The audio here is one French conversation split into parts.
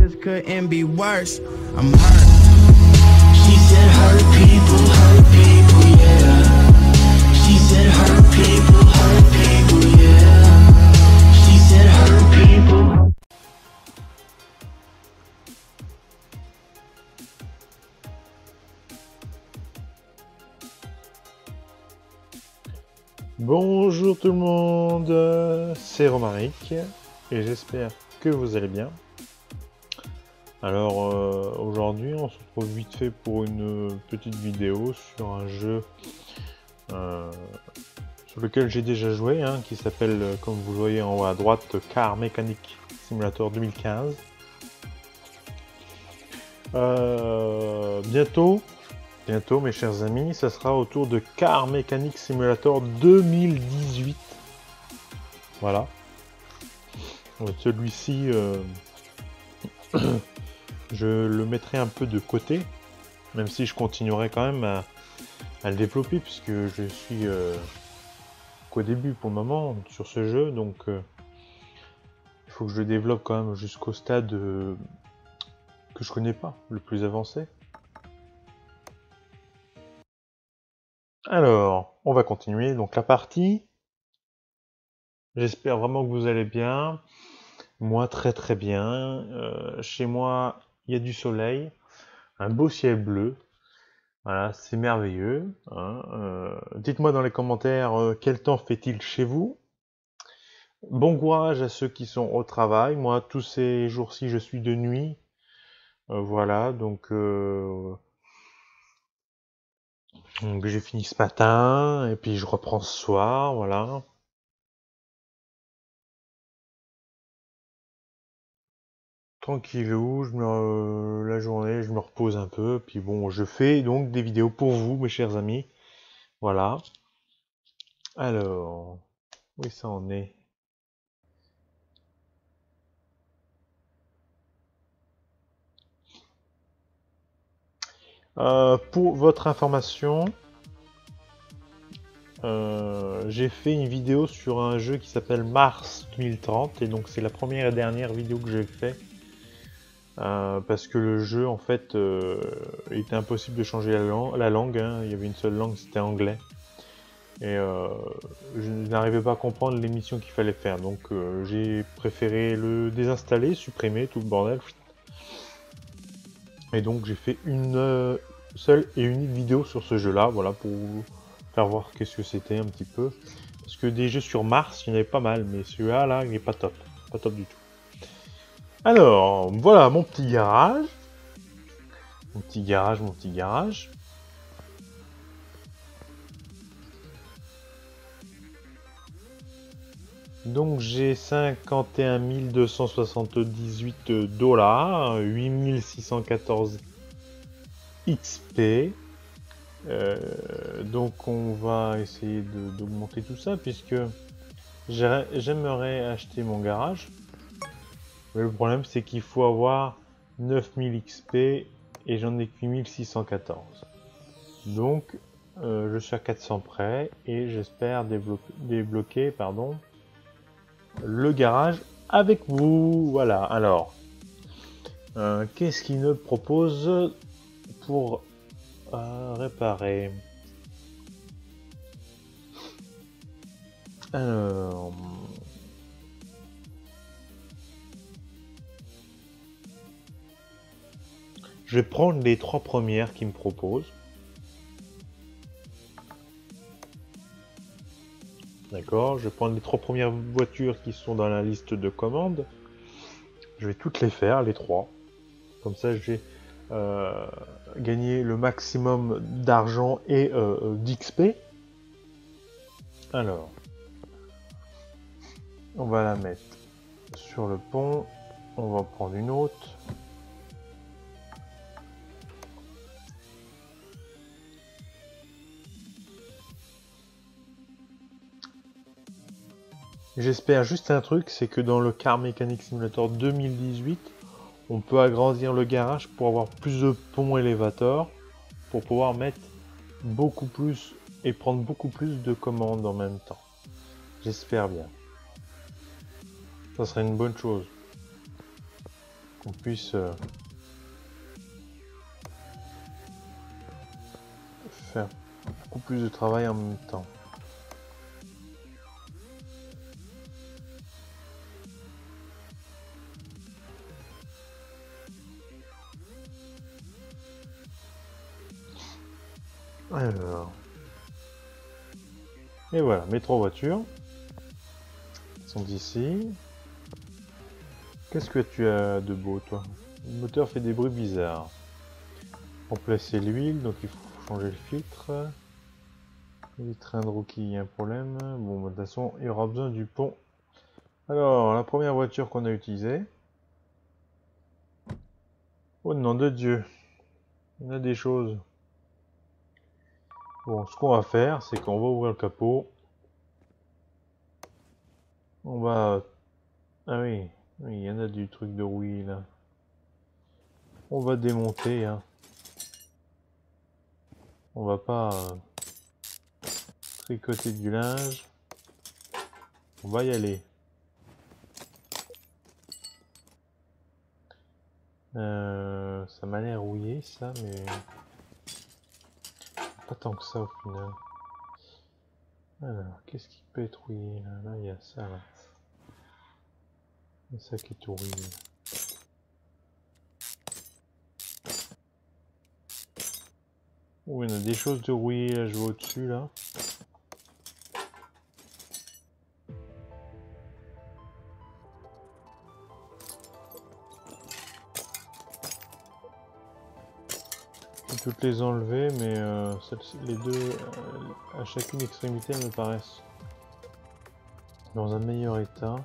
just couldn't be worse. I'm hurt. She said hurt people, yeah. She said hurt people, yeah. She said hurt people. Bonjour tout le monde, c'est Romaric et j'espère que vous allez bien. Alors aujourd'hui on se retrouve vite fait pour une petite vidéo sur un jeu sur lequel j'ai déjà joué, qui s'appelle, comme vous le voyez en haut à droite, Car Mechanic Simulator 2015. Bientôt mes chers amis, ça sera autour de Car Mechanic Simulator 2018. Voilà. Celui-ci, je le mettrai un peu de côté, même si je continuerai quand même à le développer, puisque je suis qu'au début pour le moment sur ce jeu, donc il faut que je le développe quand même jusqu'au stade que je connais pas, le plus avancé. Alors, on va continuer donc la partie. J'espère vraiment que vous allez bien. Moi, très très bien. Chez moi, il y a du soleil, un beau ciel bleu. Voilà, c'est merveilleux. Dites-moi dans les commentaires quel temps fait-il chez vous. Bon courage à ceux qui sont au travail. Moi, tous ces jours-ci, je suis de nuit. Voilà, donc j'ai fini ce matin et puis je reprends ce soir. Voilà. Tranquillou, la journée, je me repose un peu, puis bon, je fais donc des vidéos pour vous, mes chers amis. Voilà. Alors, où ça en est? Pour votre information, j'ai fait une vidéo sur un jeu qui s'appelle Mars 2030, et donc c'est la première et dernière vidéo que j'ai fait. Parce que le jeu en fait il était impossible de changer la langue, il y avait une seule langue, c'était anglais, et je n'arrivais pas à comprendre l'émission qu'il fallait faire, donc j'ai préféré le désinstaller, supprimer tout le bordel, et donc j'ai fait une seule et unique vidéo sur ce jeu là, voilà, pour vous faire voir qu'est-ce que c'était un petit peu, parce que des jeux sur Mars il y en avait pas mal, mais celui-là là il est pas top du tout. Alors, voilà mon petit garage. Mon petit garage. Donc j'ai 51 278 $, 8614 XP. Donc on va essayer d'augmenter tout ça, puisque j'aimerais acheter mon garage. Mais le problème c'est qu'il faut avoir 9000 XP et j'en ai que 8614. Donc je suis à 400 près et j'espère débloquer le garage avec vous. Voilà, alors qu'est-ce qu'il me propose pour réparer? Alors, je vais prendre les 3 premières qu'il me propose. D'accord, je vais prendre les 3 premières voitures qui sont dans la liste de commandes. Je vais toutes les faire, les 3. Comme ça, je vais gagner le maximum d'argent et d'XP. Alors, on va la mettre sur le pont. On va prendre une autre. J'espère juste un truc, c'est que dans le Car Mechanic Simulator 2018, on peut agrandir le garage pour avoir plus de ponts élévateurs, pour pouvoir mettre beaucoup plus et prendre beaucoup plus de commandes en même temps. J'espère bien. Ça serait une bonne chose. qu'on puisse faire beaucoup plus de travail en même temps. Alors. Et voilà, mes 3 voitures sont ici. Qu'est-ce que tu as de beau, toi? Le moteur fait des bruits bizarres. Remplacer l'huile, donc il faut changer le filtre. Les trains de Rookie, il y a un problème. Bon, de toute façon, il y aura besoin du pont. Alors, la première voiture qu'on a utilisée. Oh nom de Dieu, il y a des choses. Bon, ce qu'on va faire, c'est qu'on va ouvrir le capot. On va... Ah oui, il y en a du truc de rouille là. On va démonter, hein. On va pas tricoter du linge. On va y aller. Ça m'a l'air rouillé ça, mais pas tant que ça au final. Alors, qu'est-ce qui peut être rouillé là? Là, il y a ça là. Il y a ça qui est tout rouillé. Oh, il y en a des choses de rouillé là, je vois au-dessus là. Toutes les enlever, mais les deux à chacune extrémité elles me paraissent dans un meilleur état.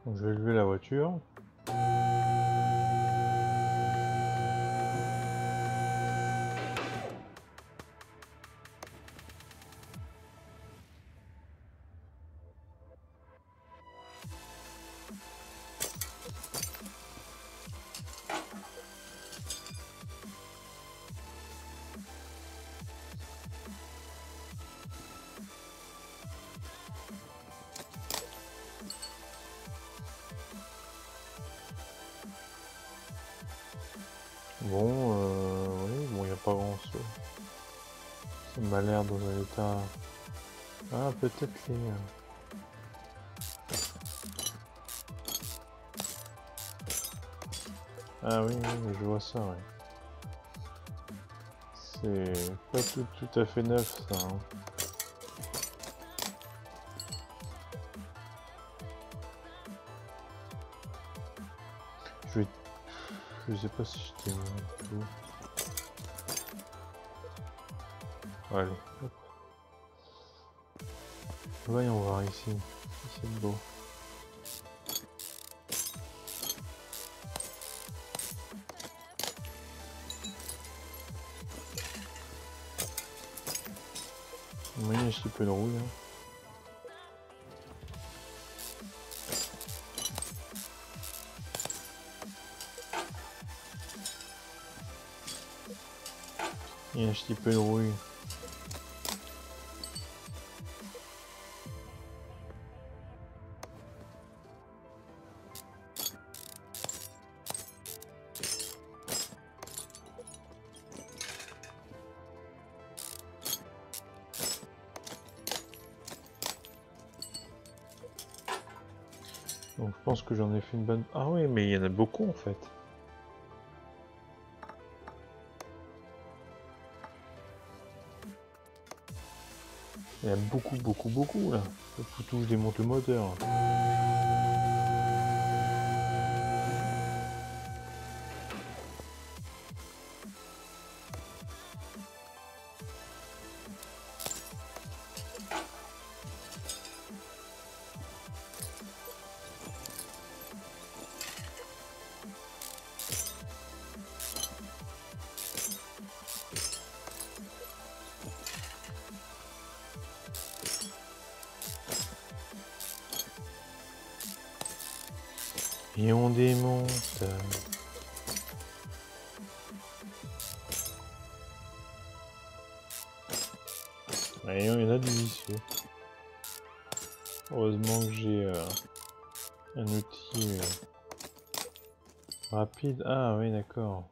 Donc, je vais lever la voiture. Bon, oui, bon, il n'y a pas grand chose. Ça m'a l'air dans un état... Ah, peut-être les... Ah oui, oui, je vois ça, ouais. C'est pas tout à fait neuf, ça, hein. Je sais pas si j'étais tout. Allez, hop. Voyons voir ici. C'est beau. Oui, un petit peu de rouille. Hein. Il y a un petit peu de rouille. Donc je pense que j'en ai fait une bonne... Ah oui, mais il y en a beaucoup en fait. Il y a beaucoup là. Il faut tout, je démonte le moteur. Et on démonte. Ouais, il y en a du vicieux. Heureusement que j'ai un outil rapide. Ah oui, d'accord.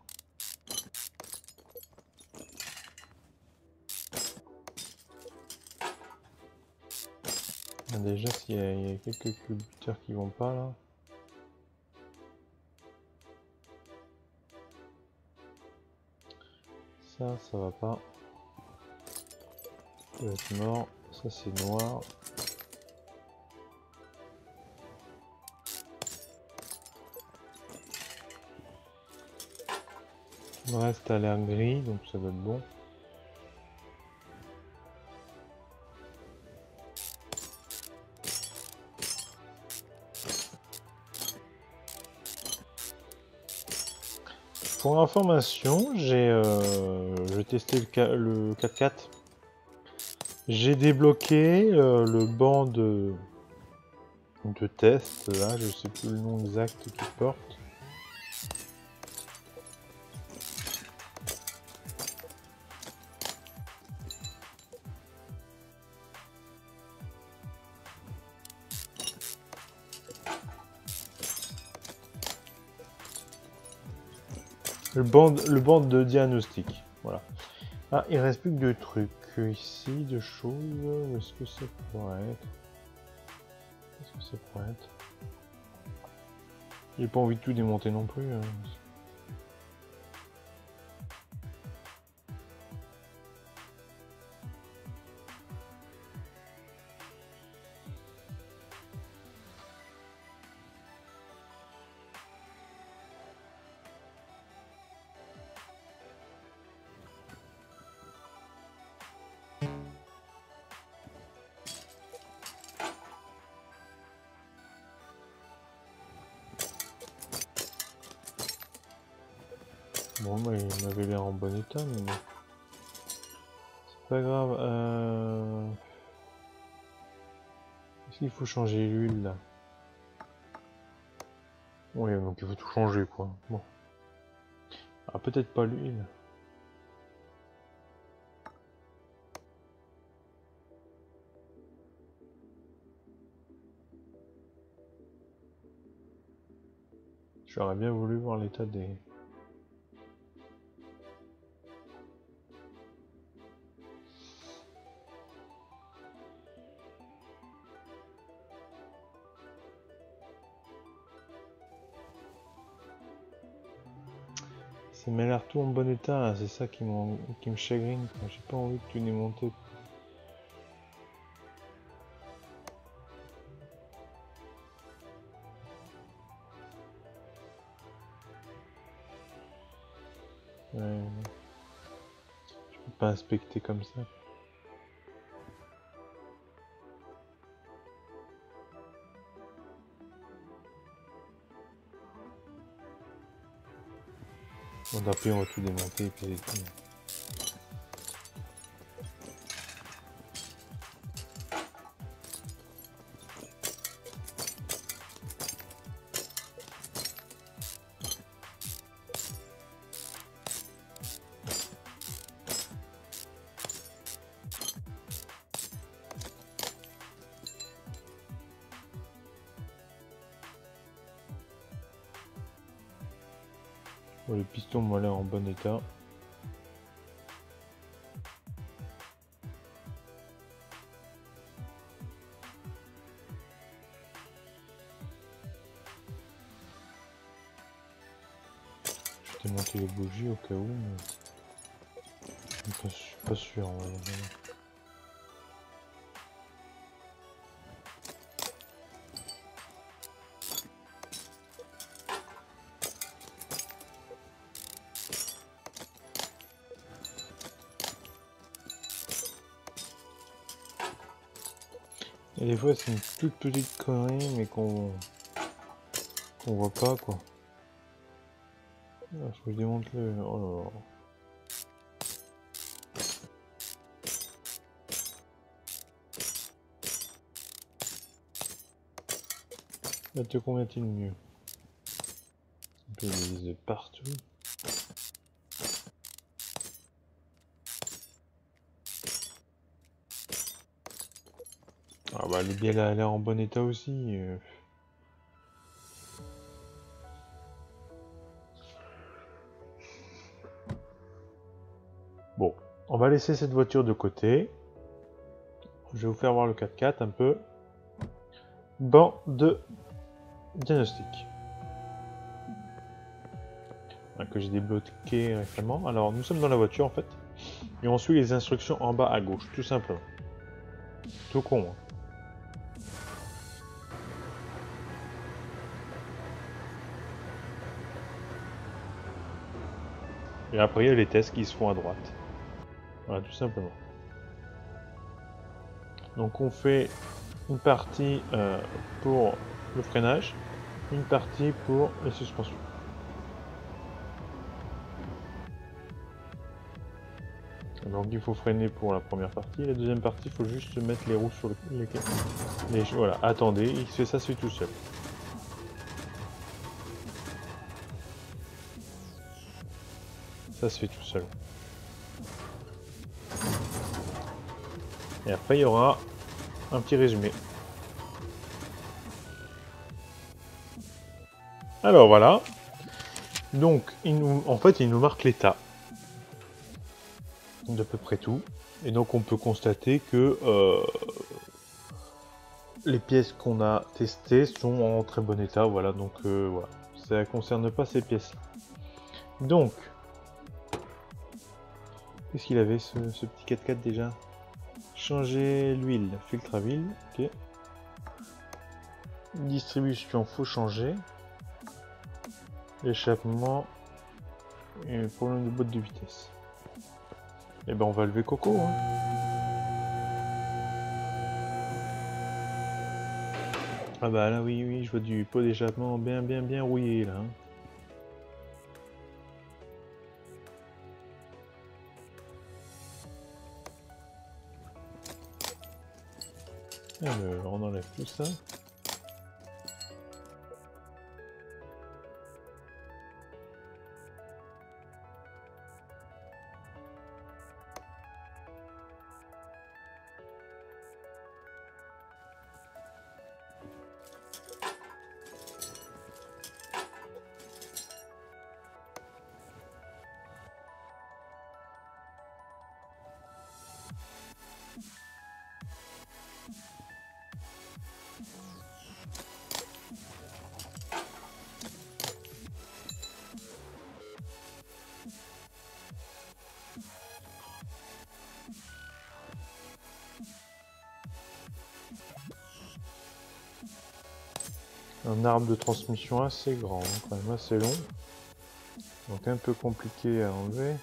Déjà, il y a quelques culbuteurs qui vont pas là. Ça va pas. Ça va être mort. Ça c'est noir. Le reste a l'air gris, donc ça doit être bon. Pour information, j'ai testé le 4x4. J'ai débloqué le banc de test, là, je sais plus le nom exact qu'il porte. Le banc de diagnostic, voilà. Ah, il reste plus que 2 trucs ici, 2 choses. Où est-ce que ça pourrait être? Qu'est-ce que ça pourrait être? J'ai pas envie de tout démonter non plus. Hein. Bon, bah, il m'avait l'air en bon état, mais bon. C'est pas grave. Est-ce qu'il faut changer l'huile là? Oui, donc il faut tout changer quoi. Bon. Ah, peut-être pas l'huile. J'aurais bien voulu voir l'état des... Ça m'a l'air tout en bon état, hein. C'est ça qui me chagrine. J'ai pas envie de tout démonter. Ouais. Je peux pas inspecter comme ça. On a pris, on va tout démonter et puis c'est tout. Bon, le piston m'a l'air en bon état. Je vais démonter les bougies au cas où, mais je suis pas sûr. On va dire. Et des fois c'est une toute petite connerie mais qu'on voit pas quoi. Ah, faut que je démonte le... Oh là là. Là, te convient-il mieux? On peut les de partout. Ah bah les bielles a l'air en bon état aussi. Bon, on va laisser cette voiture de côté. Je vais vous faire voir le 4x4 un peu. Banc de diagnostic. Que j'ai débloqué récemment. Alors nous sommes dans la voiture en fait. Et on suit les instructions en bas à gauche, tout simplement. Tout con. Hein. Et après il y a les tests qui se font à droite. Voilà, tout simplement. Donc on fait une partie pour le freinage, une partie pour les suspensions. Donc il faut freiner pour la première partie, la deuxième partie il faut juste mettre les roues sur les voilà, attendez, il fait ça se fait tout seul. Ça se fait tout seul. Et après il y aura un petit résumé. Alors voilà. Donc en fait il nous marque l'état d'à peu près tout. Et donc on peut constater que les pièces qu'on a testées sont en très bon état. Voilà, donc voilà. Ça ne concerne pas ces pièces. Donc, qu'est-ce qu'il avait ce petit 4x4 déjà? Changer l'huile, filtre à huile, ok. Distribution, faut changer. Échappement et problème de boîte de vitesse. Et ben on va lever Coco. Hein. Ah bah là oui, je vois du pot d'échappement bien rouillé là. Hein. Alors on enlève tout ça. Un arbre de transmission assez grand, hein, quand même assez long. Donc un peu compliqué à enlever.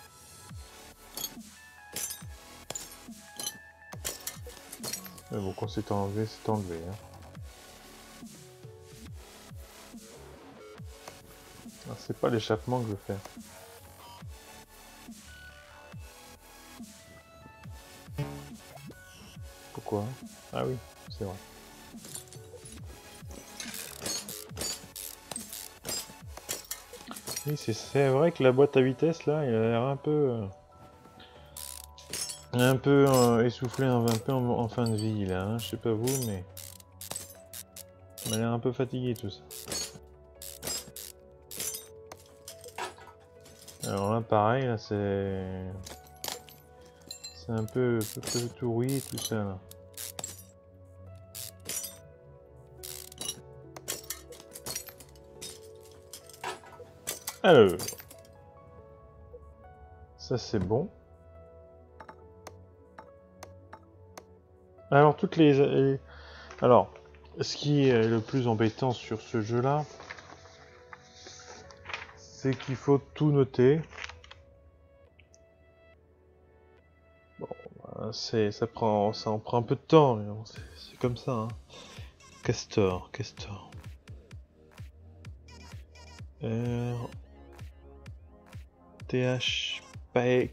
Mais bon, quand c'est enlevé, c'est enlevé. Hein. C'est pas l'échappement que je veux faire. Pourquoi? Ah oui, c'est vrai. Oui, c'est vrai que la boîte à vitesse là, il a l'air un peu essoufflé, un peu en fin de vie là. Hein. Je sais pas vous, mais il a l'air un peu fatigué tout ça. Alors là, pareil, là c'est un peu tout rouillé tout ça là. Alors, ça c'est bon. Alors alors, ce qui est le plus embêtant sur ce jeu-là, c'est qu'il faut tout noter. Bon, ça en prend un peu de temps, mais c'est comme ça. Hein. Castor. TH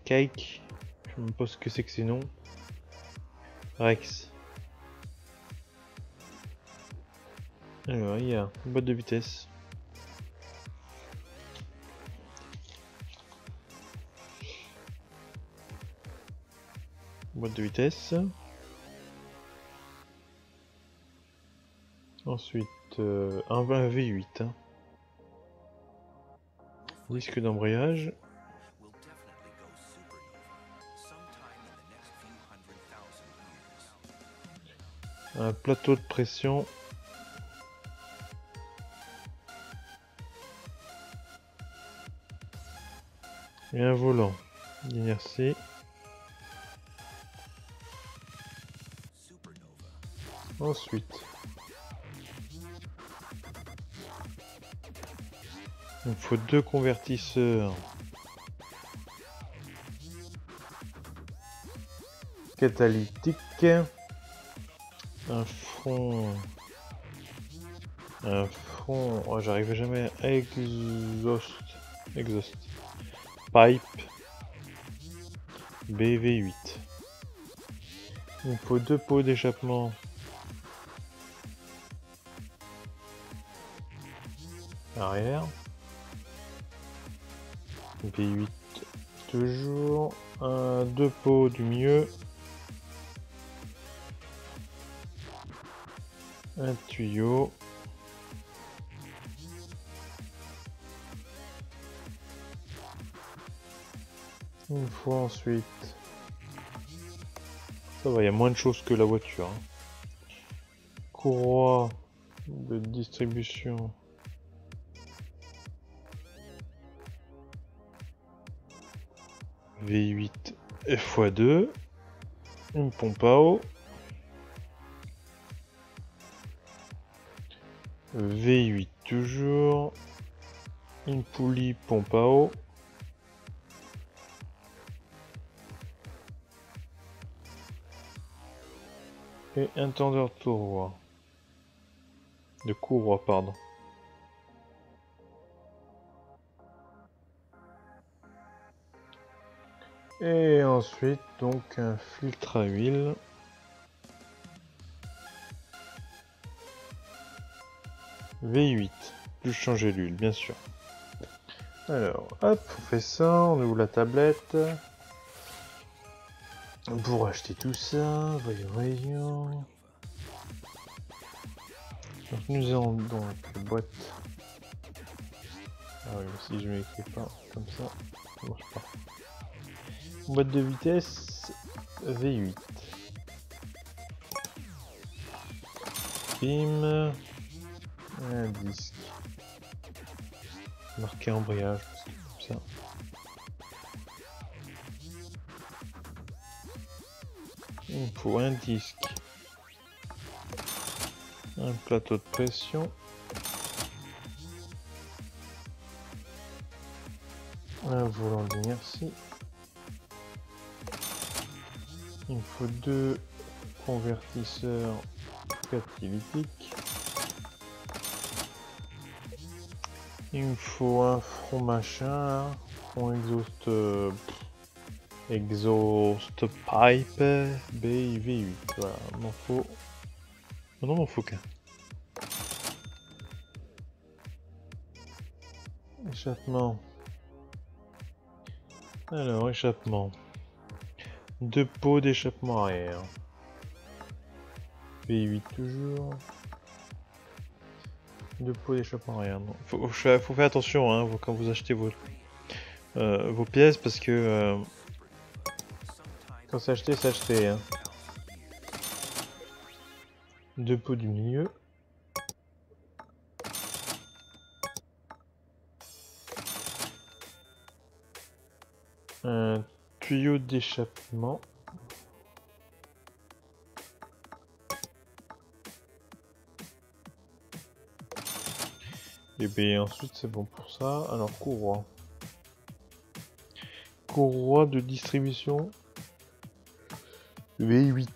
Cake, je me pose ce que c'est que ces noms. Rex. Alors il y a une boîte de vitesse. Boîte de vitesse. Ensuite, un V8. Hein. Disque d'embrayage. Un plateau de pression. Et un volant d'inertie. Ensuite, il me faut 2 convertisseurs catalytiques, un front, oh, j'arrive jamais à exhaust pipe BV8. Il me faut 2 pots d'échappement arrière, V8 toujours, 2 pots du milieu, un tuyau, il me faut ensuite, ça va, il y a moins de choses que la voiture, hein. Courroie de distribution. V8 x2, une pompe à eau, V8 toujours, une poulie pompe à eau, et un tendeur de courroie, pardon. Et ensuite, donc, un filtre à huile. V8, plus changer l'huile, bien sûr. Alors, hop, on fait ça, on ouvre la tablette. Pour acheter tout ça, voyons. Donc, nous avons donc boîte. Ah oui, si je m'écris pas comme ça marche pas. Boîte de vitesse V8. Bim. Un disque. Marqué embrayage, parce que comme ça. Il me faut un disque. Un plateau de pression. Un volant d'inertie. Il me faut 2 convertisseurs catalytiques. Il me faut un front machin, front exhaust pipe BV8. Voilà, il m'en faut. Non, il m'en faut qu'un. Échappement. Alors, échappement. 2 pots d'échappement arrière. V8 toujours. 2 pots d'échappement arrière. Faut faire attention hein, quand vous achetez vos pièces parce que quand c'est acheté, c'est acheté. Hein. 2 pots du milieu. Un tuyau d'échappement. Et bien ensuite c'est bon pour ça. Alors courroie. Courroie de distribution V8.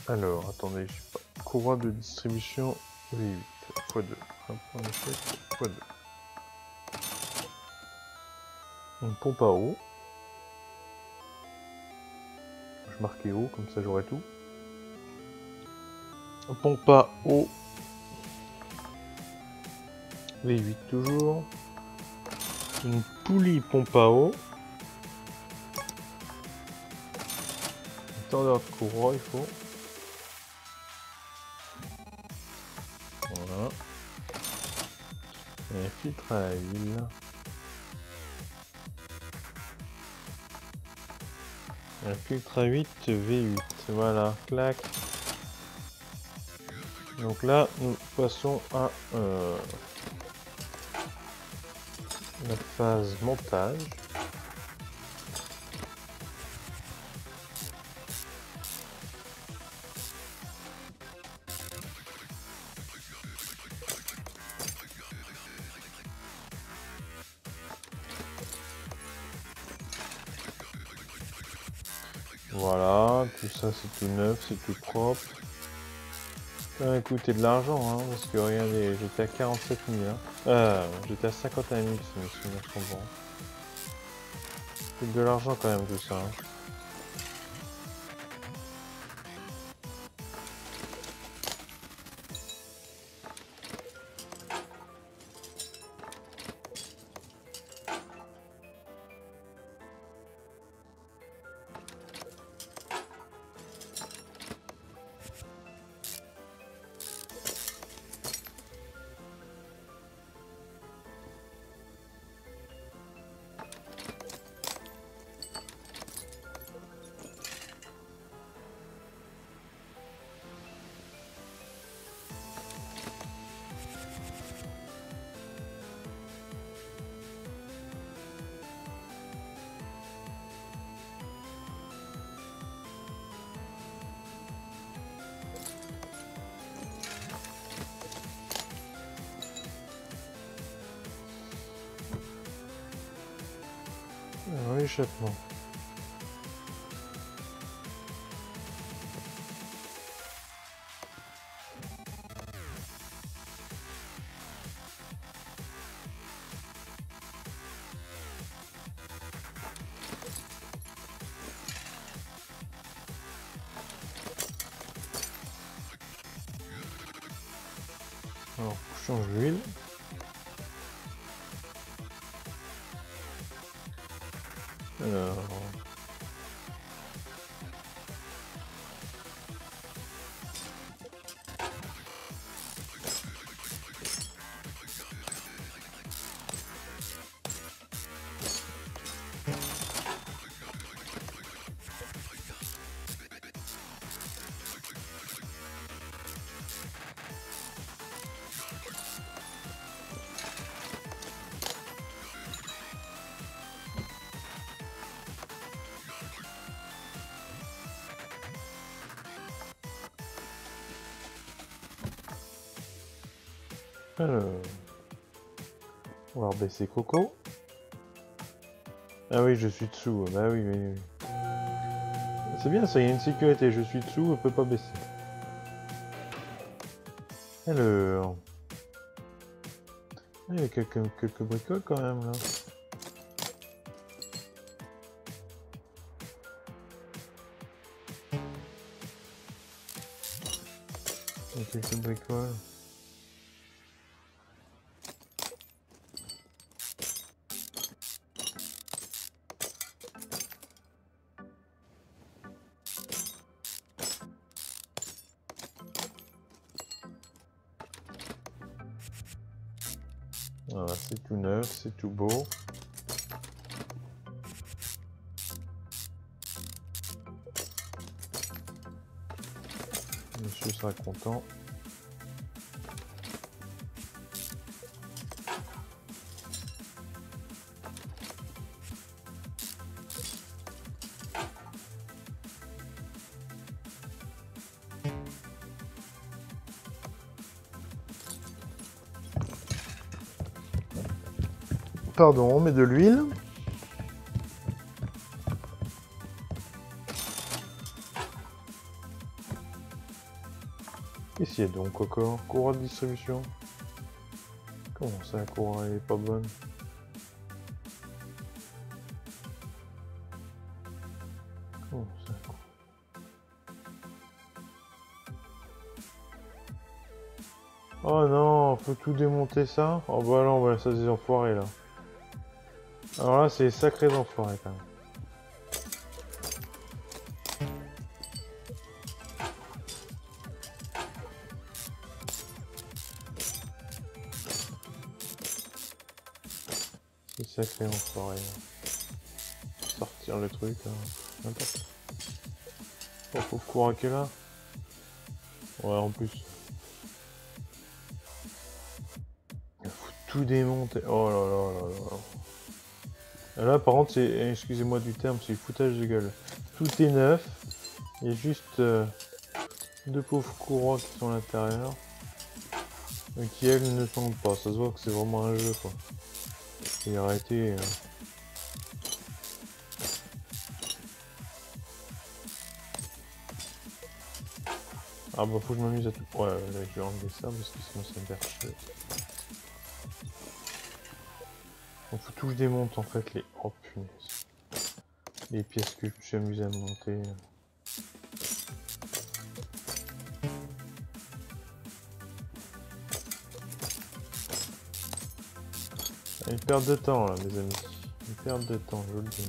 Alors attendez, je sais pas. Courroie de distribution V8 x2. Un point d'échec x2. Une pompe à eau. Je marquais eau, comme ça j'aurai tout. Pompe à eau. V8 toujours. Une poulie pompe à eau. extendeur de courroie, il faut. Voilà. Et un filtre à huile. Un filtre à 8 V8. Voilà, clac. Donc là, nous passons à la phase montage. Voilà, tout ça c'est tout neuf, c'est tout propre. Ça va coûter de l'argent, hein, parce que regardez, j'étais à 47 000. Hein. J'étais à 51 000 si mes souvenirs sont bons. Ça coûte de l'argent quand même tout ça. Hein. Un échappement. Alors, on change l'huile. Alors... on va rebaisser Coco. Ah oui, je suis dessous. Bah oui, oui, oui. C'est bien ça, il y a une sécurité. Je suis dessous, je peux pas baisser. Alors... il y a quelques bricoles quand même là. Il y a quelques bricoles. Voilà, c'est tout neuf, c'est tout beau. Monsieur sera content. Pardon, on met de l'huile. Qu'est-ce qu'il y a donc encore? Courroie de distribution. Comment ça, la courroie elle est pas bonne? Comment ça? Oh non, faut tout démonter ça? Oh bah non, bah ça c'est des enfoirés là. Alors là, c'est sacrés enfoirés quand même. sacré enfoiré. Sortir le truc, hein. N'importe. Oh, faut courir que là. Ouais, en plus. Il faut tout démonter. Oh là là là là. Là, par contre, c'est, excusez-moi du terme, c'est foutage de gueule. Tout est neuf. Il y a juste deux pauvres courroies qui sont à l'intérieur. Et qui, elles, ne sont pas. Ça se voit que c'est vraiment un jeu, quoi. Et arrêtez. Ah bah faut que je m'amuse à tout. Ouais, là, je vais enlever ça parce que sinon ça me perd chier. Donc faut tout que je démonte en fait les... Oh punaise. Les pièces que je me suis amusé à monter. Une perte de temps là mes amis. Une perte de temps, je vous le dis.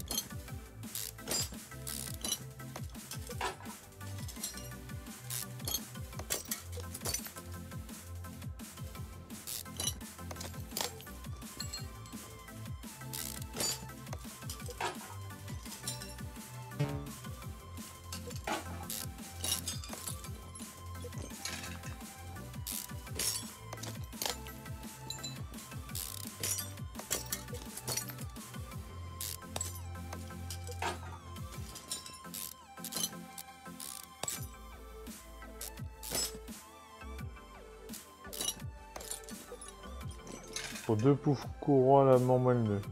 Pour deux pauvres courroies la moelle.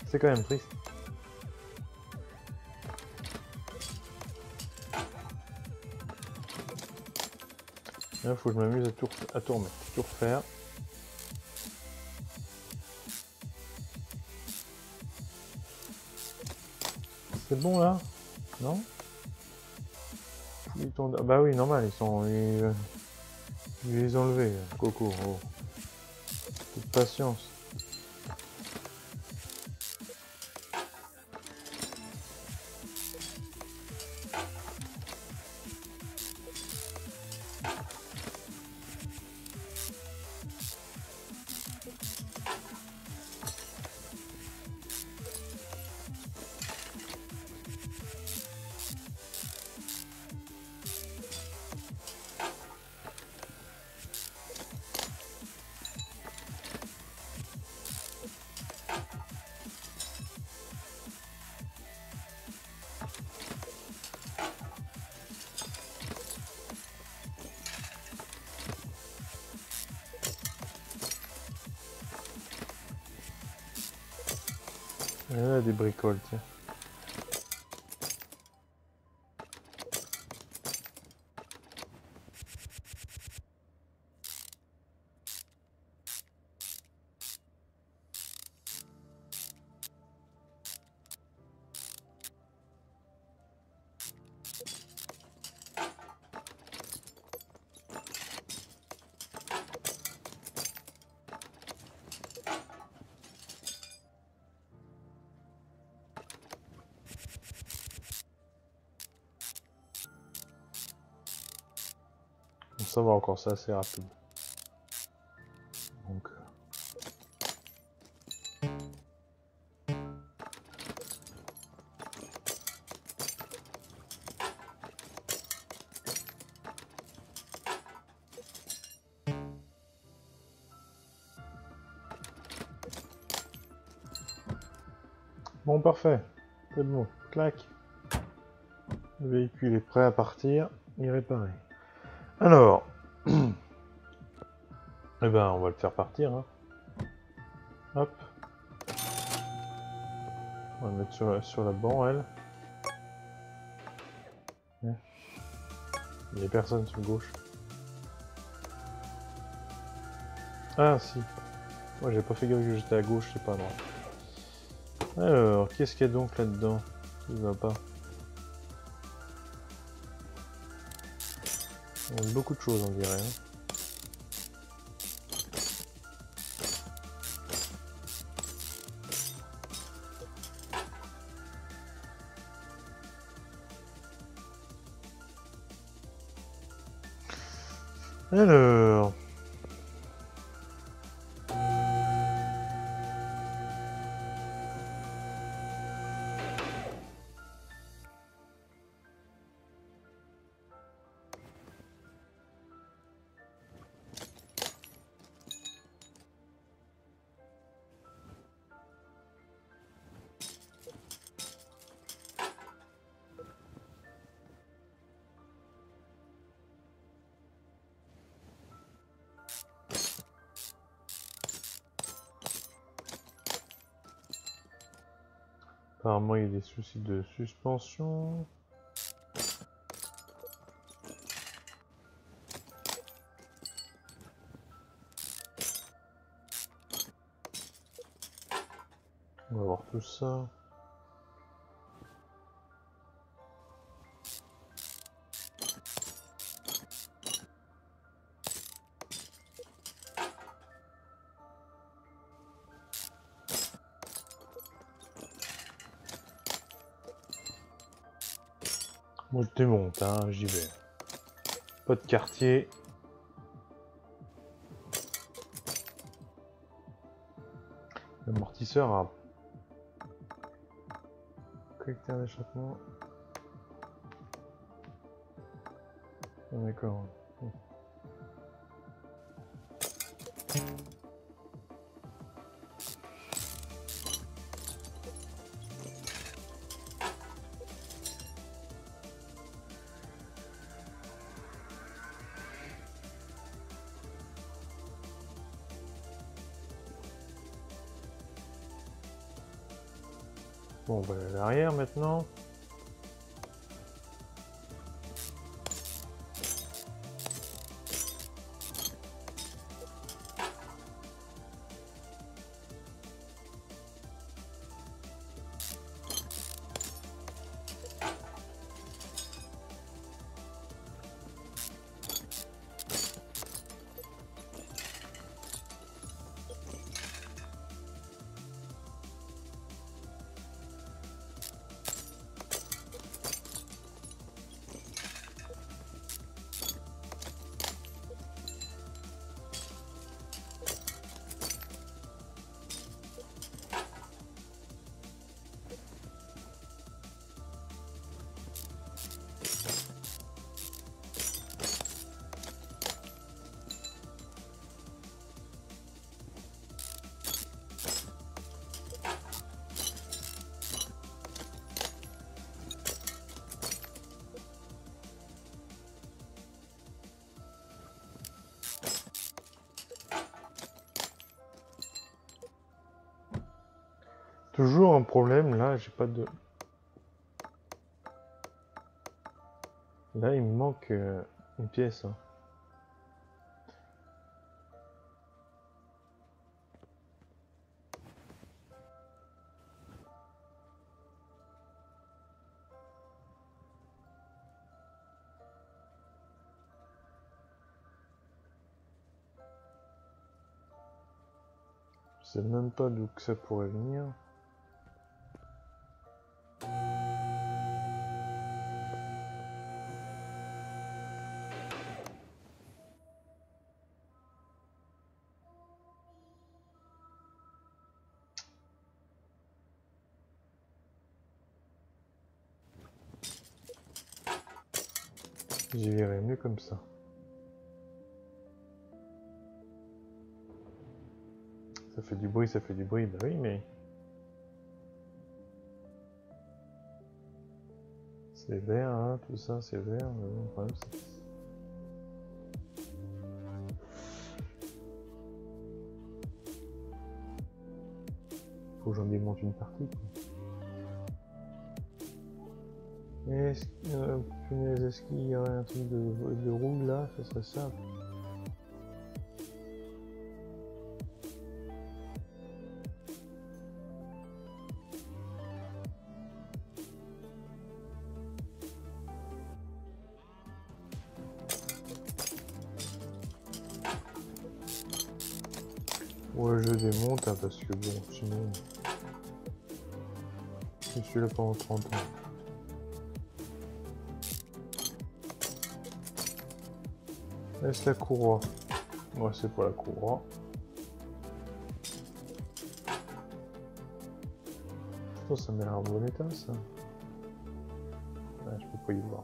C'est quand même triste. Là faut que je m'amuse à tout remettre, tout refaire. C'est bon là? Non? Bah oui, normal, ils sont... Je vais les enlever, Coco. Oh. Toute patience. Il y en a des bricoles, tiens. Ça va encore, c'est assez rapide. Donc... Bon, parfait. C'est bon. Clac. Le véhicule est prêt à partir. Il est réparé. Alors... Eh ben, on va le faire partir. Hein. Hop. On va le mettre sur la banc, elle. Il n'y a personne sur gauche. Ah, si. Moi, j'ai pas fait gaffe que j'étais à gauche, c'est pas droit. Alors, qu'est-ce qu'il y a donc là-dedans? Il va pas. Il y a beaucoup de choses, on dirait. Hein. Alors... Apparemment, il y a des soucis de suspension. On va voir tout ça. Moi je démonte, hein, j'y vais. Pas de quartier. L'amortisseur a collecté un échappement. Ah, d'accord. Bon, on va aller à l'arrière maintenant. Toujours un problème, là, j'ai pas de... Là, il me manque une pièce. Hein. Je sais même pas d'où que ça pourrait venir. J'y verrai mieux comme ça. Ça fait du bruit, ça fait du bruit. Bah oui, mais... C'est vert, hein, tout ça, c'est vert. Mais bon, le problème, c'est... Faut que j'en démonte une partie, quoi. Est-ce qu'il y aurait un truc de roue là? Ça serait ça. Ouais, je démonte hein, parce que bon, sinon... Je suis là pendant 30 ans. Est-ce la courroie? Ouais, c'est pas la courroie. Oh, ça m'a l'air en bon état, ça. Ouais, je peux pas y voir.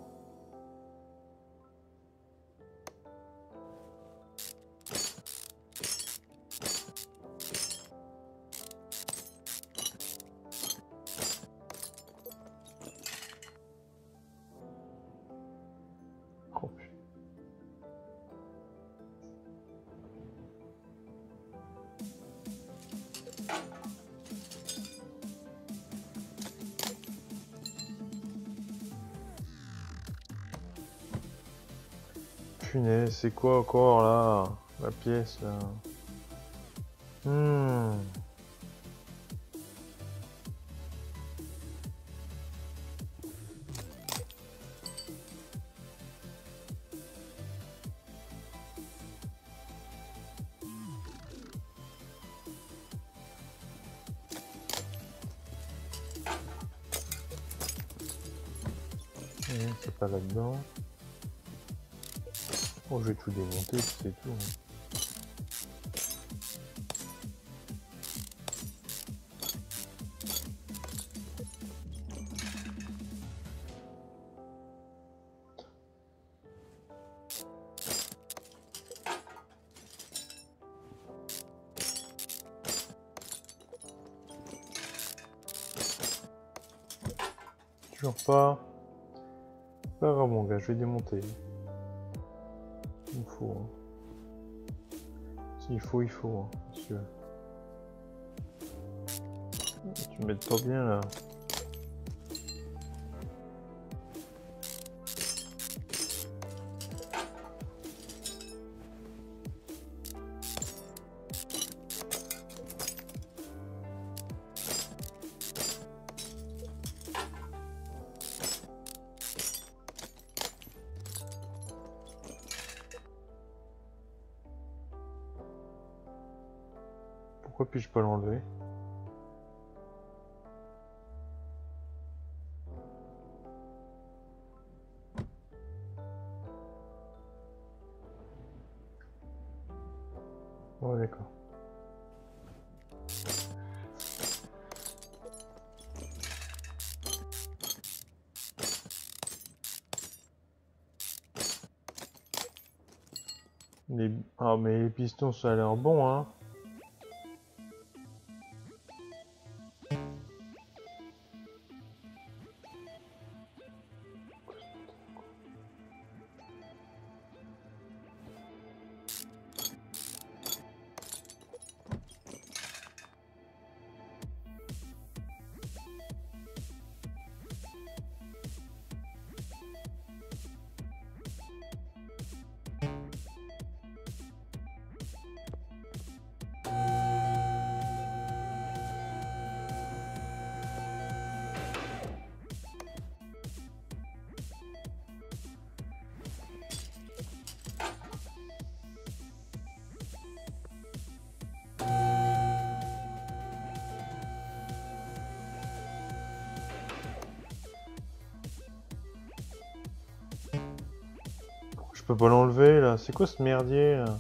Oh, putain. punaise, c'est quoi encore là? La pièce là. C'est pas là-dedans. Oh, je vais tout démonter, c'est tout. Toujours pas. Pas grave mon gars, je vais démonter. Il faut. Hein. S'il faut, il faut. Hein, monsieur. Tu m'aides pas bien là. Pourquoi puis-je pas l'enlever? Oh d'accord. Ah mais les pistons ça a l'air bon hein. Je peux pas l'enlever là, c'est quoi ce merdier là?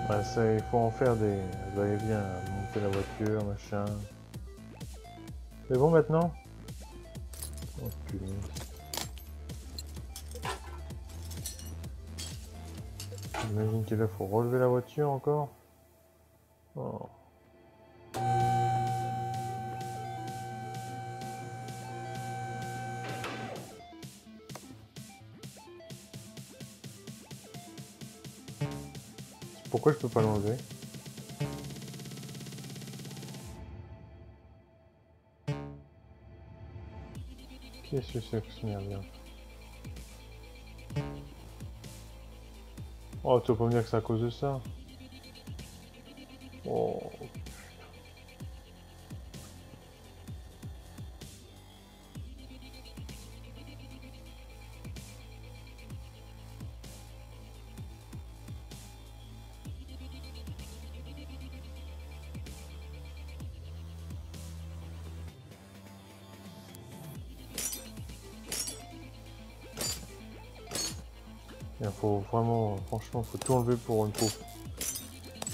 Ouais, ça, il faut en faire des va-et-vient, monter la voiture, machin. C'est bon maintenant? Oh putain. J'imagine qu'il là faut relever la voiture encore. Oh. Pourquoi je peux pas l'enlever? Qu'est-ce que c'est que ce merde? Oh, tu vas pas me dire que c'est à cause de ça? Oh. Il faut vraiment, franchement, faut tout enlever pour une pauvre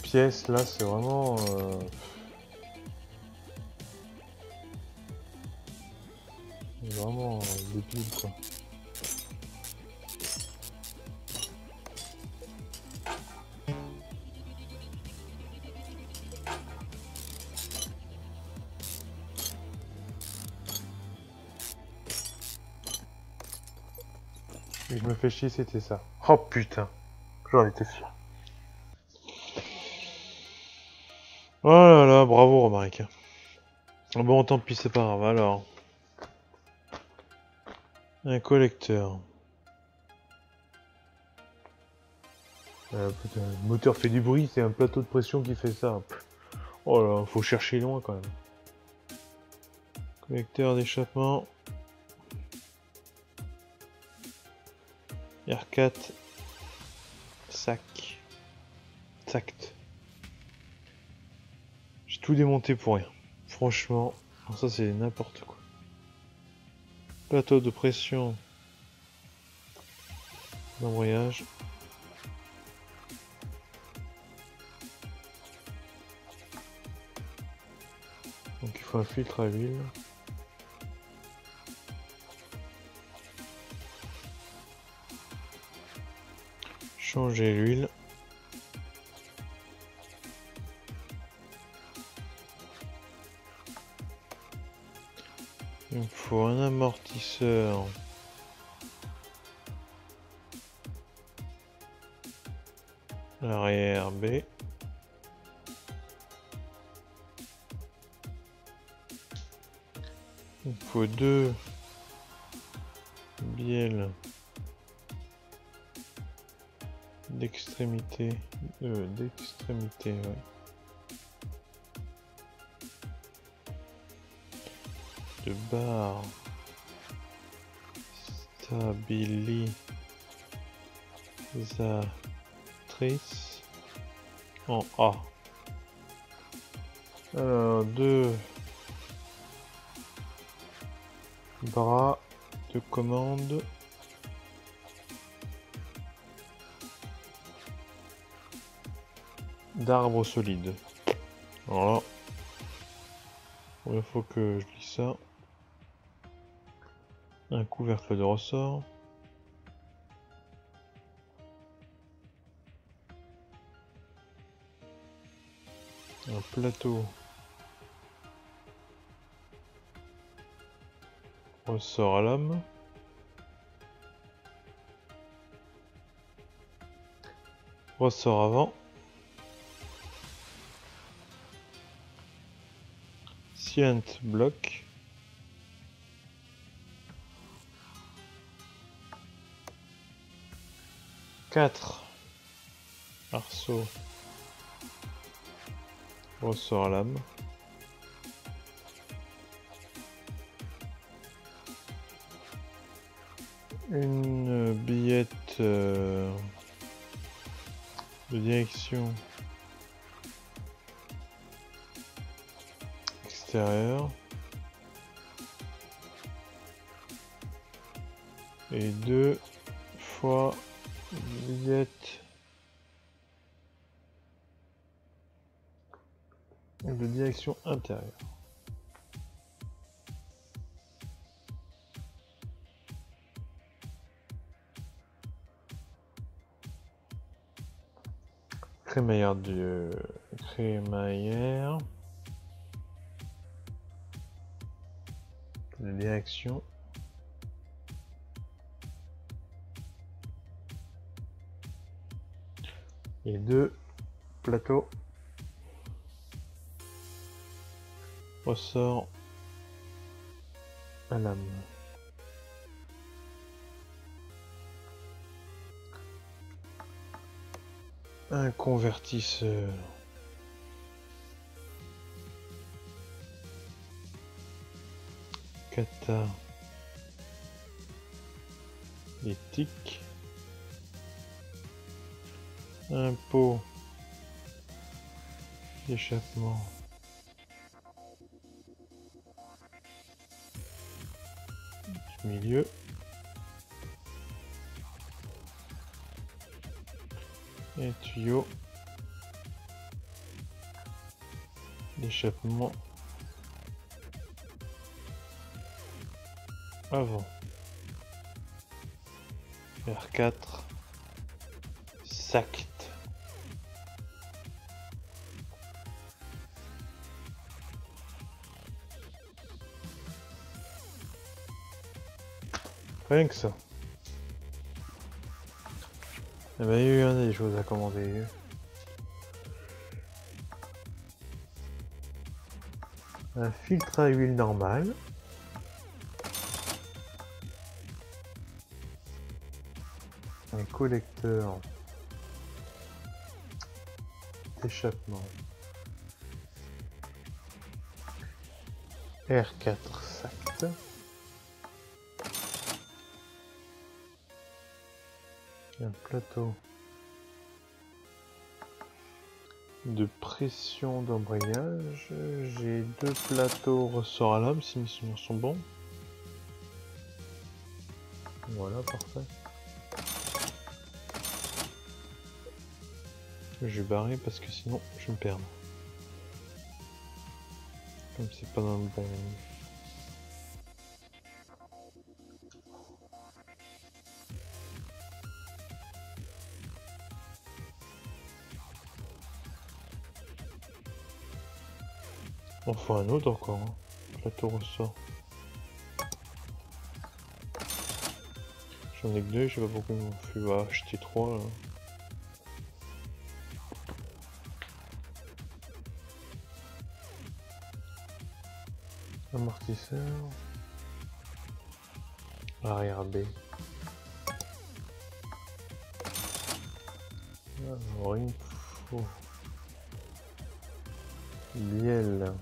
pièce. Là, c'est vraiment... vraiment débile, quoi. Et je me fais chier, c'était ça. Oh putain, j'en étais sûr. Oh là là, bravo Romaric. Bon, tant pis, c'est pas grave. Alors, un collecteur. Putain, le moteur fait du bruit, c'est un plateau de pression qui fait ça. Oh là, faut chercher loin quand même. Collecteur d'échappement. R4. Sac. Tact. J'ai tout démonté pour rien. Franchement, ça c'est n'importe quoi. Plateau de pression. D'embrayage. Donc il faut un filtre à huile. Changer l'huile. Il me faut un amortisseur. Arrière B. Il faut 2 bielles d'extrémité. D'extrémité, ouais. De barre stabilisatrice en A. Alors, 2 bras de commande d'arbre solide. Alors là, il faut que je lis ça. Un couvercle de ressort. Un plateau. Ressort à lame. Ressort avant. Scient bloc. Quatre arceaux. Ressort à lame. Une billette de direction extérieure et 2 fois billette de direction intérieure. Crémaillère de crémaillère de direction et 2 plateaux ressort à lame. Un convertisseur catalytique. Un pot d'échappement du milieu. Et tuyau d'échappement avant. R4 SACT. Rien que ça. Eh ben, il y a des choses à commander. Un filtre à huile normale. Un collecteur d'échappement. R4 SACT. Un plateau de pression d'embrayage. J'ai deux plateaux ressort à lame si mes souvenirs sont bons. Voilà, parfait. Je vais barrer parce que sinon je vais me perdre. Comme c'est pas dans le bon. On fait un autre encore, hein. Plateau ressort. J'en ai que deux, je sais pas pourquoi ils m'ont fait acheter trois là. Amortisseur. Arrière B. Alors il me faut bielle.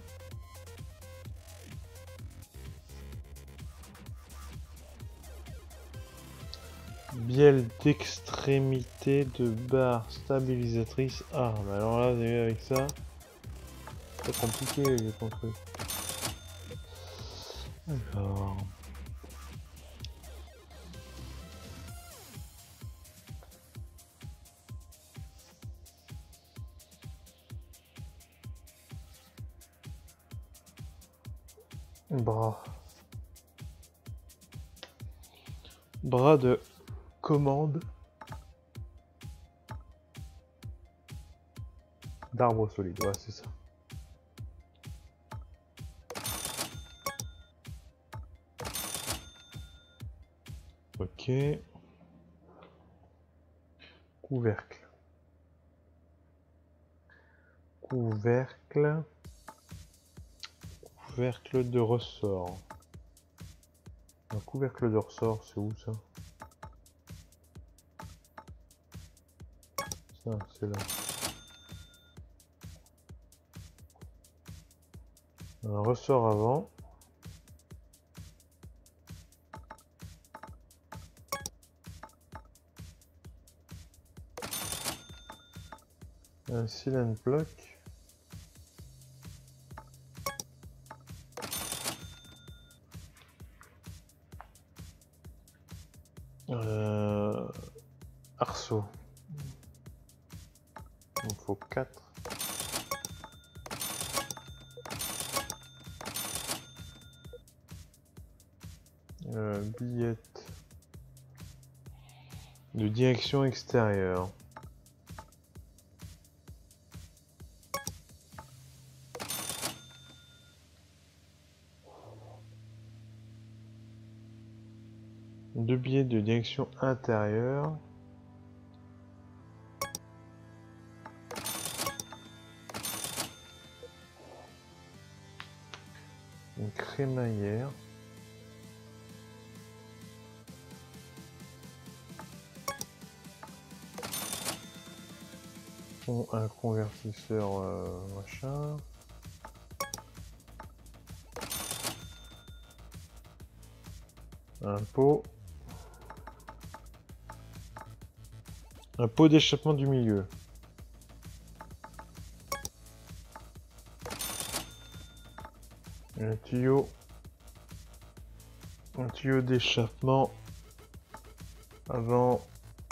Bielle d'extrémité de barre stabilisatrice. Ah, mais alors là, vous avez vu avec ça, c'est compliqué ton truc. Alors. Bras de commande d'arbre solide, ouais, c'est ça. Ok. Couvercle. Couvercle. Couvercle de ressort. Un couvercle de ressort, c'est où ça? Ça, c'est là. Un ressort avant. Un cylindre bloc. Arceau. Il faut 4. Billette de direction extérieure. Deux billets de direction intérieure. Une crémaillère. Un convertisseur machin. Un pot. Un pot d'échappement du milieu. Un tuyau d'échappement avant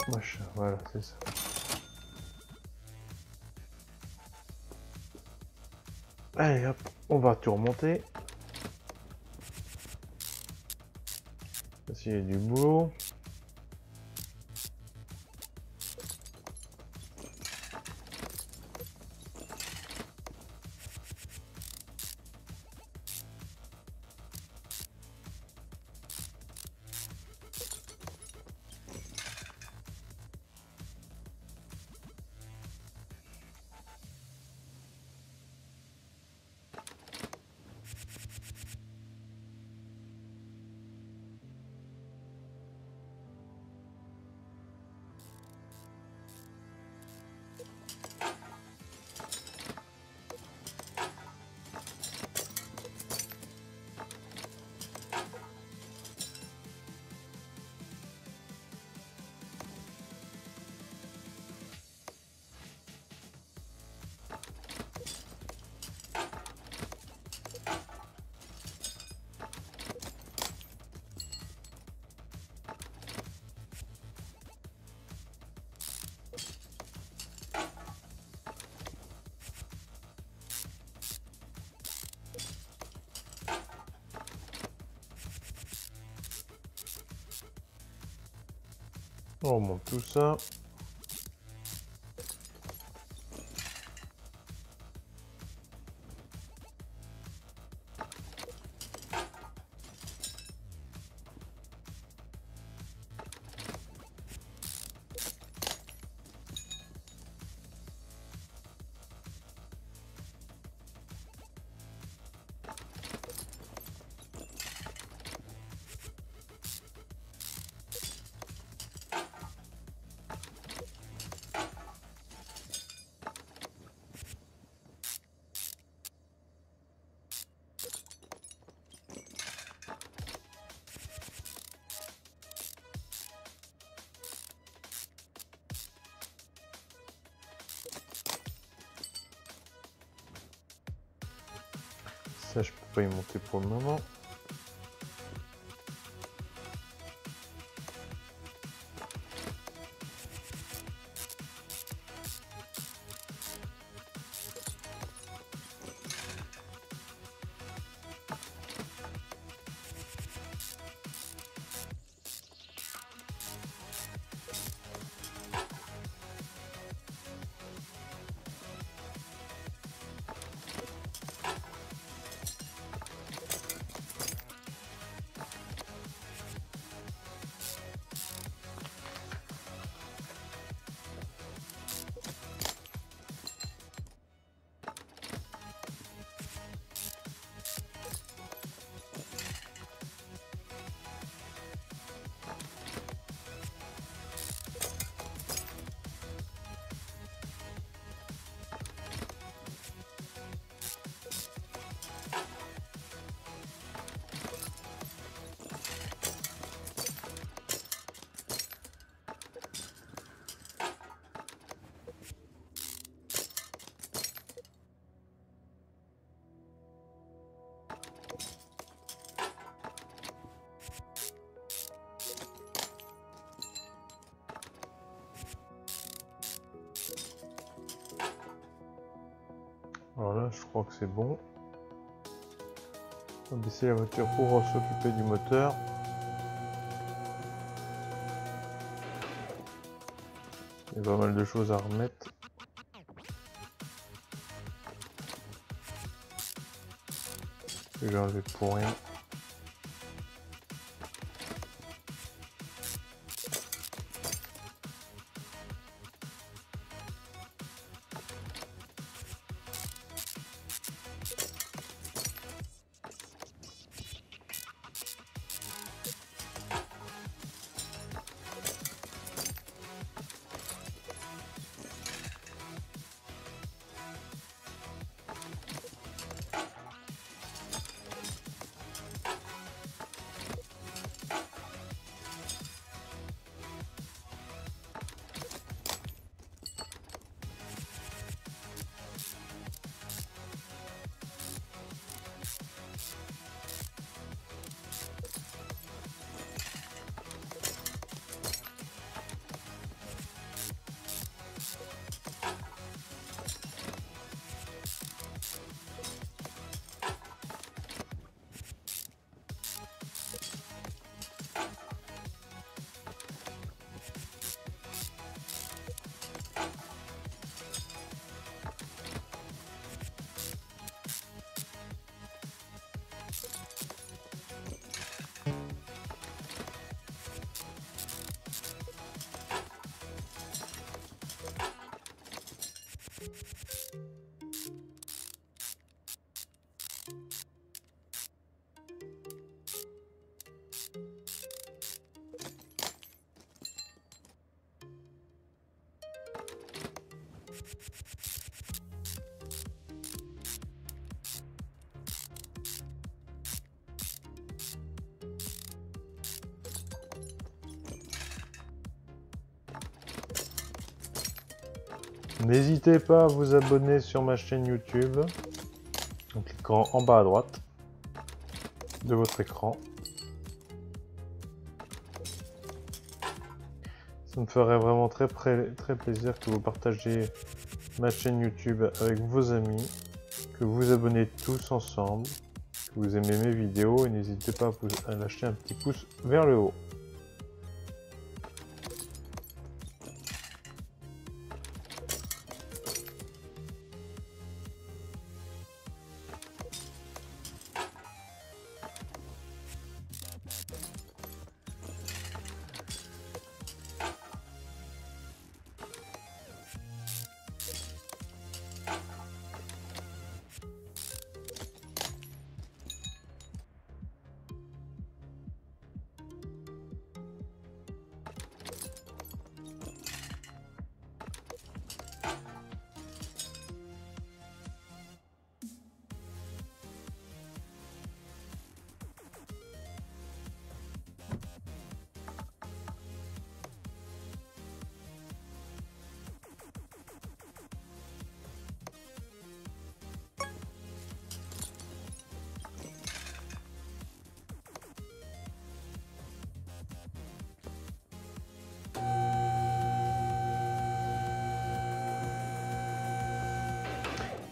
machin, voilà, c'est ça. Allez hop, on va tout remonter. S'il y a du boulot. On remonte tout ça. Ça, je peux pas y monter pour le moment. Alors là, je crois que c'est bon. On va baisser la voiture pour s'occuper du moteur. Il y a pas mal de choses à remettre. Que j'ai enlevé pour rien. N'hésitez pas à vous abonner sur ma chaîne YouTube en cliquant en bas à droite de votre écran. Ça me ferait vraiment très plaisir que vous partagiez ma chaîne YouTube avec vos amis, que vous vous abonnez tous ensemble, que vous aimez mes vidéos et n'hésitez pas à lâcher un petit pouce vers le haut.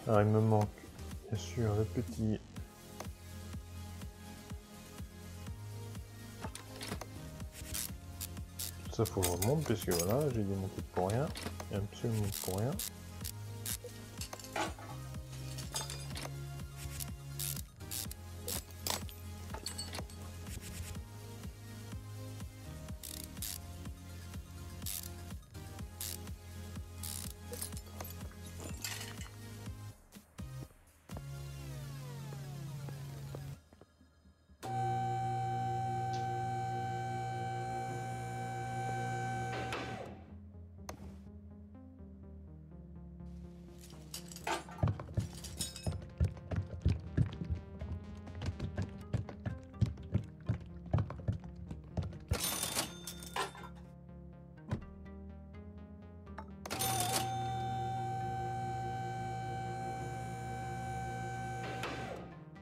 Alors il me manque bien sûr le petit... Tout ça faut que je remonte parce que voilà, j'ai démonté pour rien, et absolument pour rien.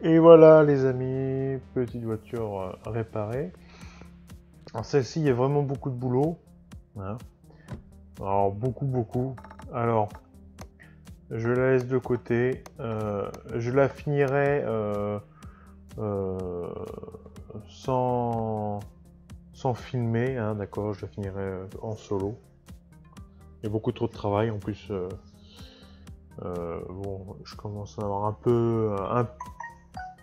Et voilà les amis, petite voiture réparée. Alors celle-ci, il y a vraiment beaucoup de boulot. Hein. Alors beaucoup. Alors, je la laisse de côté. Je la finirai sans filmer, hein, d'accord, je la finirai en solo. Il y a beaucoup trop de travail en plus. Bon, je commence à avoir un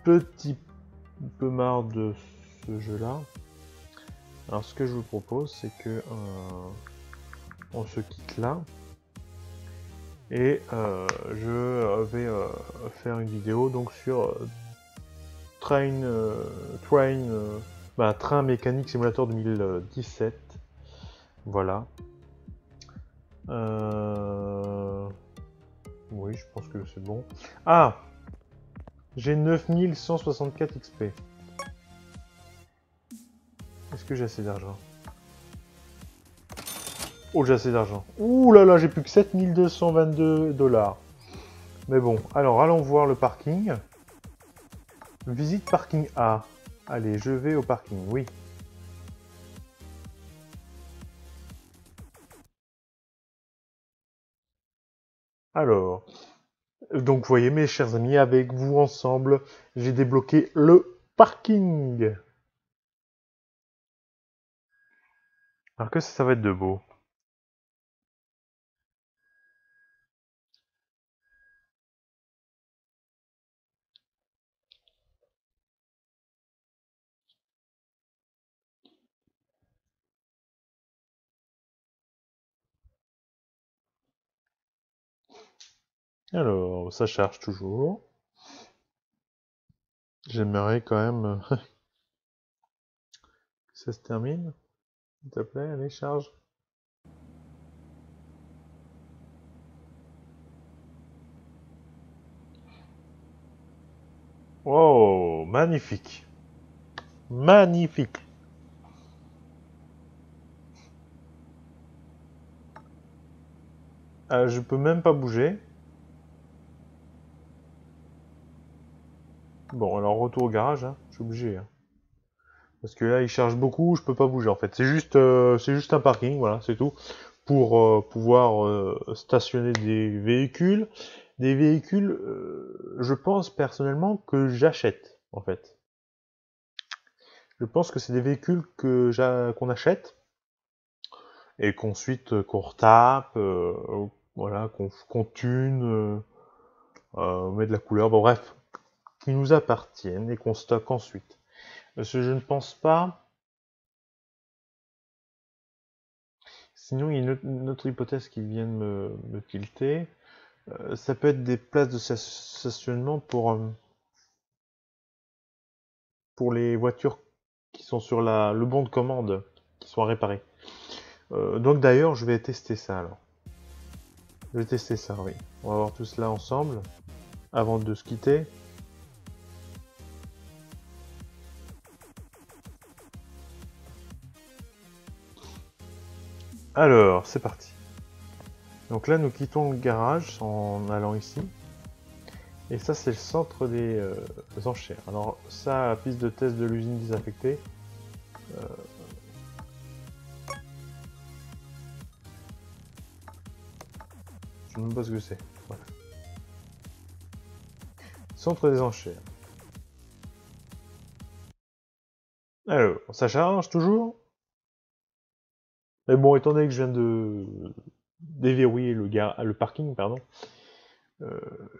petit peu marre de ce jeu-là. Alors, ce que je vous propose, c'est que on se quitte là et je vais faire une vidéo donc sur Train Mécanique Simulator 2017. Voilà. Oui, je pense que c'est bon. Ah, j'ai 9164 XP. Est-ce que j'ai assez d'argent? Oh, j'ai assez d'argent. Ouh là là, j'ai plus que 7222 $. Mais bon, alors allons voir le parking. Visite parking A. Allez, je vais au parking, oui. Alors, donc vous voyez mes chers amis, avec vous ensemble, j'ai débloqué le parking. Alors que ça va être de beau. Alors, ça charge toujours. J'aimerais quand même que ça se termine. S'il te plaît, allez, charge. Oh, magnifique. Magnifique. Je peux même pas bouger. Bon, alors retour au garage, hein. Je suis obligé. Hein. Parce que là, il charge beaucoup, je peux pas bouger en fait. C'est juste un parking, voilà, c'est tout. Pour pouvoir stationner des véhicules. Des véhicules, je pense personnellement que j'achète, en fait. Je pense que c'est des véhicules qu'on achète et qu'ensuite qu'on retape, voilà, qu'on tune, on met de la couleur, bon, bref, qui nous appartiennent et qu'on stocke ensuite. Parce que je ne pense pas. Sinon, il y a une autre hypothèse qui vient de me tilter. Ça peut être des places de stationnement pour les voitures qui sont sur le bon de commande, qui sont à réparer. Donc d'ailleurs, je vais tester ça alors. Je vais tester ça, oui. On va voir tout cela ensemble, avant de se quitter. Alors, c'est parti. Donc là, nous quittons le garage en allant ici. Et ça, c'est le centre des enchères. Alors ça, piste de test de l'usine désaffectée. Je ne sais même pas ce que c'est. Voilà. Centre des enchères. Alors, ça charge toujours. Mais bon, étant donné que je viens de déverrouiller le parking, pardon,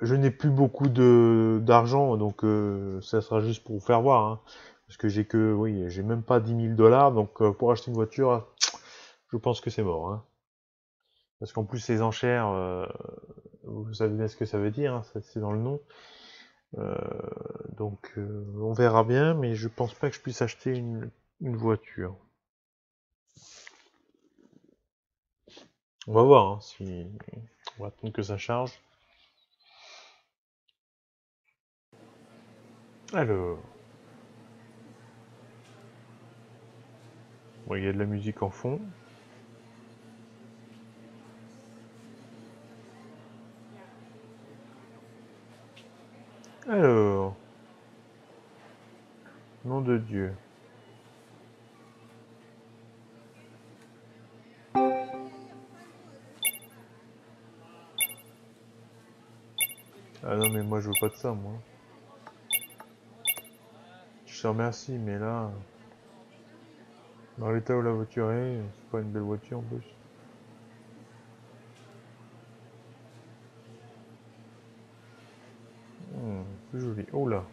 je n'ai plus beaucoup d'argent, donc ça sera juste pour vous faire voir. Hein, parce que j'ai même pas 10 000 $, donc pour acheter une voiture, je pense que c'est mort. Hein. Parce qu'en plus, ces enchères, vous savez bien ce que ça veut dire, hein, c'est dans le nom. Donc on verra bien, mais je pense pas que je puisse acheter une voiture. On va voir, hein, si on va attendre que ça charge. Alors, bon, il y a de la musique en fond. Alors, nom de Dieu. Ah non, mais moi je veux pas de ça, moi. Je te remercie, mais là, dans l'état où la voiture est, c'est pas une belle voiture en plus. Plus joli. Oh là.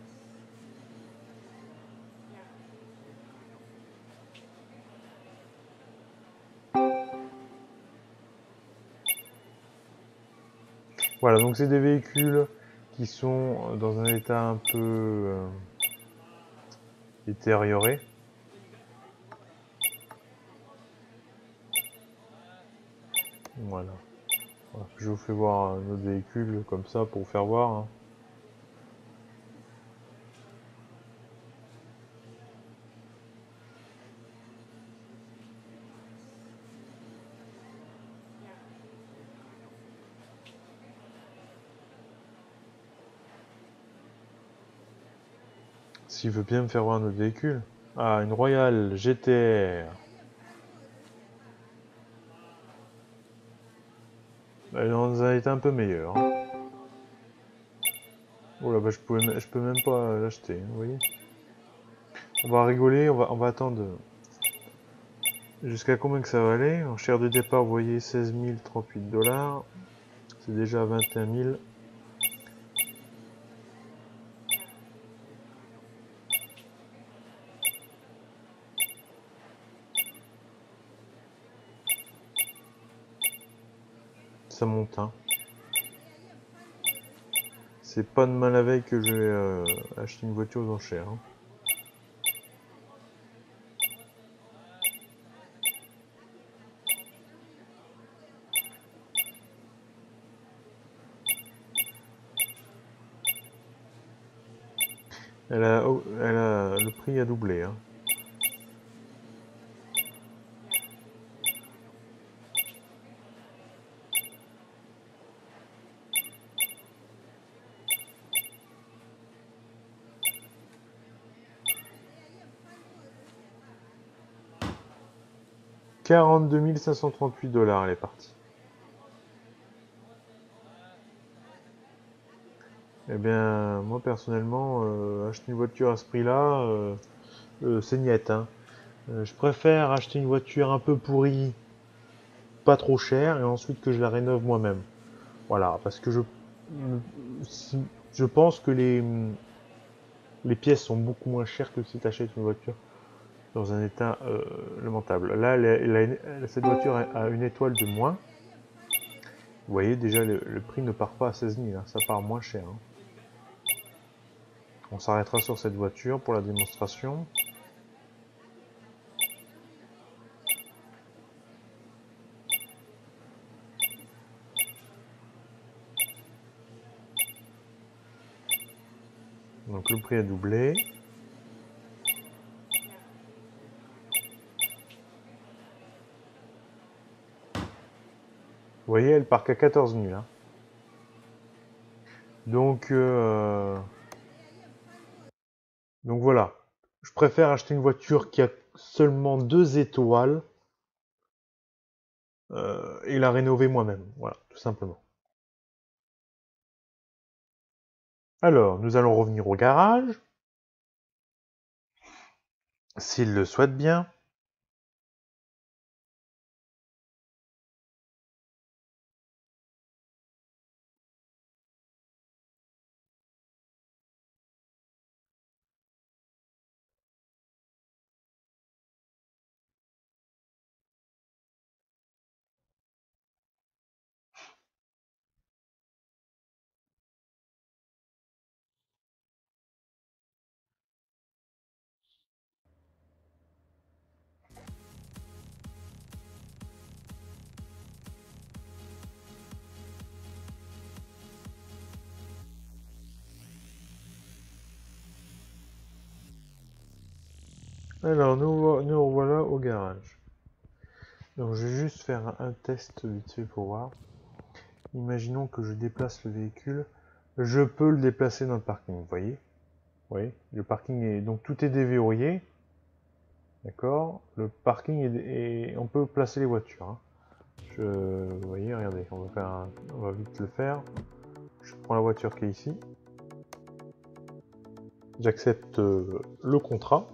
Voilà, donc c'est des véhicules qui sont dans un état un peu détérioré. Voilà. Je vous fais voir un autre véhicule comme ça pour vous faire voir. Hein. S'il veut bien me faire voir un autre véhicule. Ah, une Royale GTR. Elle est dans un état un peu meilleur. Hein. Oh là, bah, je peux même pas l'acheter, hein, vous voyez. On va rigoler, on va attendre jusqu'à combien que ça va aller. En chaire de départ, vous voyez 16 038 $. C'est déjà 21 000. Ça monte, hein. C'est pas demain la veille que je vais acheter une voiture aux enchères. Hein. Le prix a doublé. Hein. 42 538 $, elle est partie. Eh bien, moi personnellement, acheter une voiture à ce prix-là, c'est niette, hein. Je préfère acheter une voiture un peu pourrie, pas trop chère, et ensuite que je la rénove moi-même. Voilà, parce que je pense que les pièces sont beaucoup moins chères que si tu achètes une voiture dans un état lamentable. Là, cette voiture a une étoile de moins. Vous voyez, déjà, le prix ne part pas à 16 000, hein, ça part moins cher. Hein. On s'arrêtera sur cette voiture pour la démonstration. Donc le prix a doublé. Vous voyez, elle part qu'à 14 000. Hein. Donc voilà. Je préfère acheter une voiture qui a seulement 2 étoiles et la rénover moi-même. Voilà, tout simplement. Alors, nous allons revenir au garage. S'il le souhaite bien. Alors, nous revoilà au garage. Donc, je vais juste faire un test vite fait pour voir. Imaginons que je déplace le véhicule. Je peux le déplacer dans le parking, vous voyez? Oui, le parking est... Donc, tout est déverrouillé. D'accord? Le parking est... On peut placer les voitures. Hein. Vous voyez, regardez, on va vite le faire. Je prends la voiture qui est ici. J'accepte le contrat.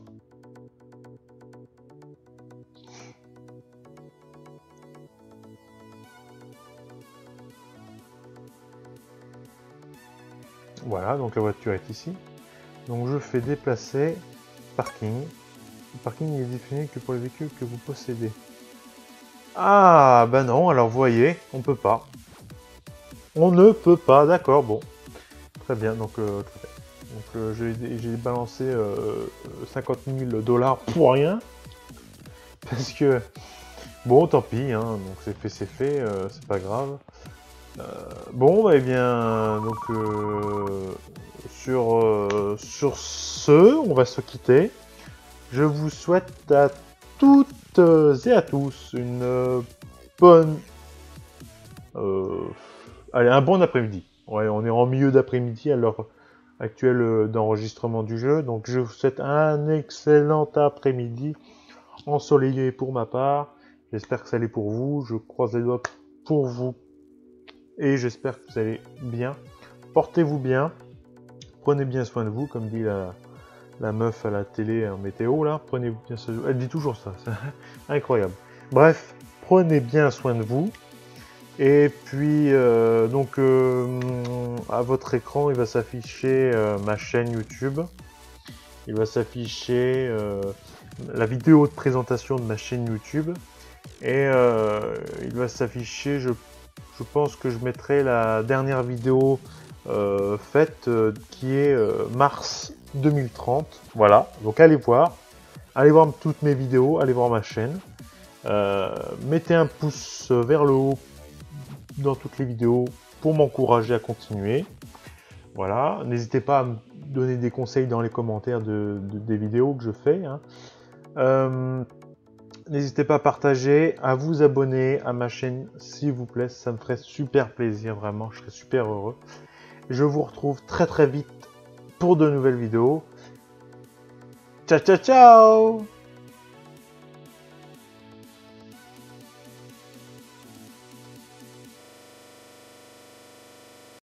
Voilà, donc la voiture est ici. Donc je fais déplacer parking. Le parking n'est défini que pour les véhicules que vous possédez. Ah, bah non, alors vous voyez, on peut pas. On ne peut pas, d'accord, bon. Très bien, donc, j'ai balancé 50 000 $ pour rien. Parce que, bon, tant pis, hein, donc c'est fait, c'est pas grave. Bon, bah, eh bien, donc, sur ce, on va se quitter. Je vous souhaite à toutes et à tous une bonne... allez, un bon après-midi. Ouais, on est en milieu d'après-midi à l'heure actuelle d'enregistrement du jeu. Donc je vous souhaite un excellent après-midi ensoleillé pour ma part. J'espère que ça l'est pour vous. Je croise les doigts pour vous. Et j'espère que vous allez bien. Portez-vous bien. Prenez bien soin de vous, comme dit la meuf à la télé en météo là. Prenez bien soin de vous. Elle dit toujours ça. C'est incroyable. Bref, prenez bien soin de vous. Et puis, donc, à votre écran, il va s'afficher ma chaîne YouTube. Il va s'afficher la vidéo de présentation de ma chaîne YouTube. Et il va s'afficher, je pense que je mettrai la dernière vidéo faite qui est mars 2030. Voilà, donc allez voir toutes mes vidéos, allez voir ma chaîne. Mettez un pouce vers le haut dans toutes les vidéos pour m'encourager à continuer. Voilà, n'hésitez pas à me donner des conseils dans les commentaires des vidéos que je fais. Hein. N'hésitez pas à partager, à vous abonner à ma chaîne s'il vous plaît, ça me ferait super plaisir, vraiment, je serais super heureux. Je vous retrouve très très vite pour de nouvelles vidéos. Ciao ciao ciao!